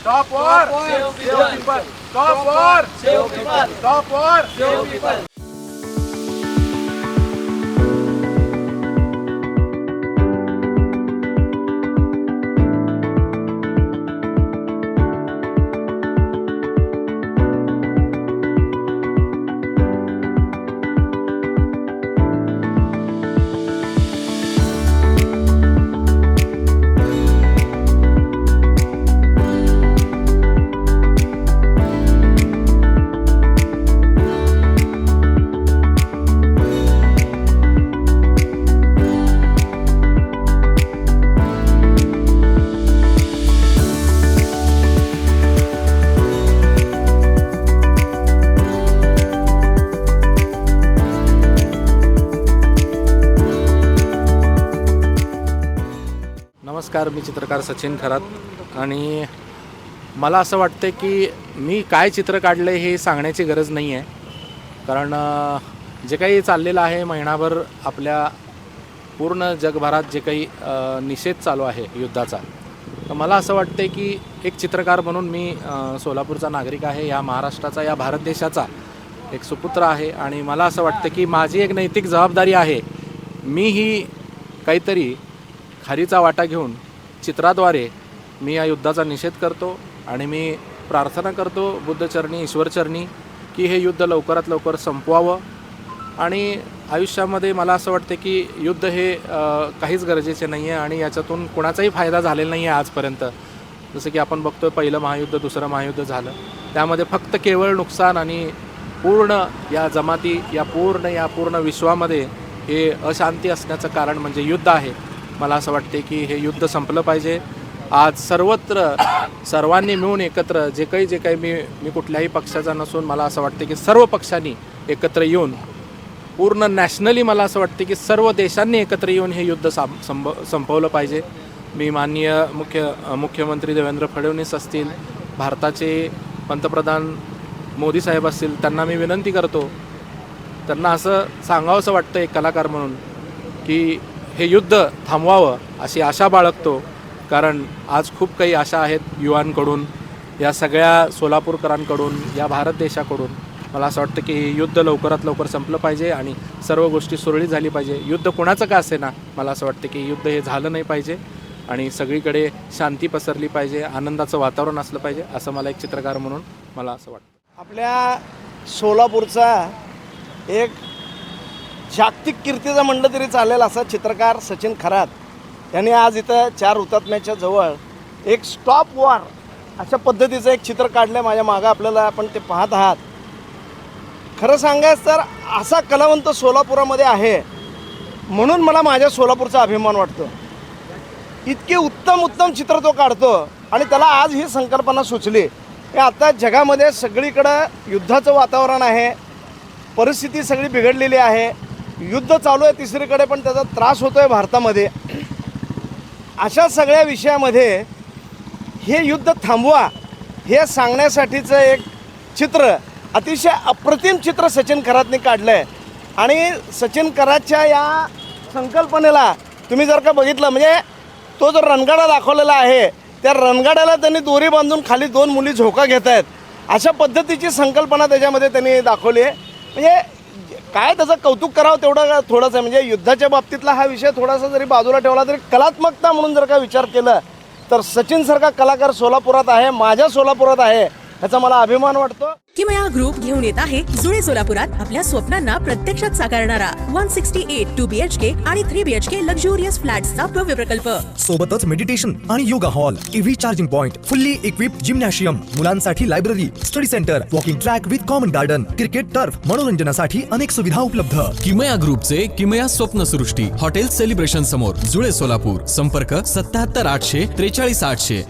Top वर save people, top वर save people, top वर सेव पीपल. नमस्कार, मी चित्रकार सचिन खरात. आणि मला असं वाटतं की मी काय चित्र काढलं हे सांगण्याची गरज नाही आहे. कारण जे काही चाललेलं आहे महिनाभर आपल्या पूर्ण जगभरात जे काही निषेध चालू आहे युद्धाचा, तर मला असं वाटतं की एक चित्रकार म्हणून मी सोलापूरचा नागरिक आहे, या महाराष्ट्राचा, या भारत देशाचा एक सुपुत्र आहे. आणि मला असं वाटतं की माझी एक नैतिक जबाबदारी आहे, मीही काहीतरी खारीचा वाटा घेऊन चित्राद्वारे मी या युद्धाचा निषेध करतो. आणि मी प्रार्थना करतो बुद्धचरणी, ईश्वरचरणी, की हे युद्ध लवकरात लवकर संपवावं. आणि आयुष्यामध्ये मला असं वाटतं की युद्ध हे काहीच गरजेचे नाही आहे आणि याच्यातून कोणाचाही फायदा झालेला नाही आहे आजपर्यंत. जसं की आपण बघतो, पहिलं महायुद्ध, दुसरं महायुद्ध झालं, त्यामध्ये फक्त केवळ नुकसान. आणि पूर्ण या जमाती, या पूर्ण विश्वामध्ये हे अशांती असण्याचं कारण म्हणजे युद्ध आहे. मला असं वाटते की हे युद्ध संपलं पाहिजे. आज सर्वत्र सर्वांनी मिळून एकत्र जे काही मी कुठल्याही पक्षाचा नसून मला असं वाटते की सर्व पक्षांनी एकत्र येऊन, पूर्ण नॅशनली मला असं वाटते की सर्व देशांनी एकत्र येऊन हे युद्ध संपवलं पाहिजे. मी माननीय मुख्यमंत्री देवेंद्र फडणवीस असतील, भारताचे पंतप्रधान मोदी साहेब असतील, त्यांना मी विनंती करतो, त्यांना असं सांगावंसं वाटतं एक कलाकार म्हणून, की हे युद्ध थांबवावं अशी आशा बाळगतो. कारण आज खूप काही आशा आहेत युवांकडून, या सगळ्या सोलापूरकरांकडून, या भारत देशाकडून. मला असं वाटतं की हे युद्ध लवकरात लवकर संपलं पाहिजे आणि सर्व गोष्टी सुरळीत झाली पाहिजे. युद्ध कोणाचं का असे ना, मला असं वाटतं की युद्ध हे झालं नाही पाहिजे आणि सगळीकडे शांती पसरली पाहिजे, आनंदाचं वातावरण असलं पाहिजे, असं मला एक चित्रकार म्हणून मला असं वाटतं. आपल्या सोलापूरचा एक जागतिक कीर्तीचा म्हणलं तरी चालेल असा चित्रकार सचिन खरात यांनी आज इथं 4 हुतात्म्याच्या जवळ एक स्टॉप वॉर अशा पद्धतीचं एक चित्र काढलं. माझ्या मागं आपल्याला आपण ते पाहत आहात. खरं सांगायचं तर असा कलावंत सोलापुरामध्ये आहे म्हणून मला माझ्या सोलापूरचा अभिमान वाटतो. इतके उत्तम चित्र तो काढतो आणि त्याला आज ही संकल्पना सुचली की आता जगामध्ये सगळीकडं युद्धाचं वातावरण आहे, परिस्थिती सगळी बिघडलेली आहे, युद्ध चालू आहे तिसरीकडे, पण त्याचा त्रास होतो आहे भारतामध्ये. अशा सगळ्या विषयामध्ये हे युद्ध थांबवा हे सांगण्यासाठीचं एक चित्र, अतिशय अप्रतिम चित्र सचिन खरातने काढलं आहे. आणि सचिन खरातच्या या संकल्पनेला तुम्ही जर का बघितलं, म्हणजे तो जो रणगाडा दाखवलेला आहे त्या रणगाड्याला त्यांनी दोरी बांधून खाली 2 मुली झोका घेत आहेत, अशा पद्धतीची संकल्पना त्याच्यामध्ये त्यांनी दाखवली आहे. म्हणजे काय त्याचं कौतुक करावं तेवढं थोडंसं आहे. म्हणजे युद्धाच्या बाबतीतला हा विषय थोडासा जरी बाजूला ठेवला तरी कलात्मकता म्हणून जर का विचार केला तर सचिनसारखा कलाकार सोलापुरात आहे, माझ्या सोलापुरात आहे, ह्याचा मला अभिमान वाटतो. किमया ग्रुप घेऊन येत आहे जुळे सोलापुरात आपल्या स्वप्नांना प्रत्यक्षात साकारणारा 168 2 BHK आणि 3 BHK लक्झुरियस फ्लॅट्सचा भव्य प्रकल्प. सोबतच मेडिटेशन आणि yoga hall, EV charging point, fully equipped gymnasium, मुलांसाठी library, study centre, walking track with common garden, cricket turf, मनोरंजनासाठी अनेक सुविधा उपलब्ध. किमया ग्रुपचे किमया स्वप्नसृष्टी हॉटेल सेलिब्रेशन समोर जुळे सोलापूर. संपर्क 77 800 43 800.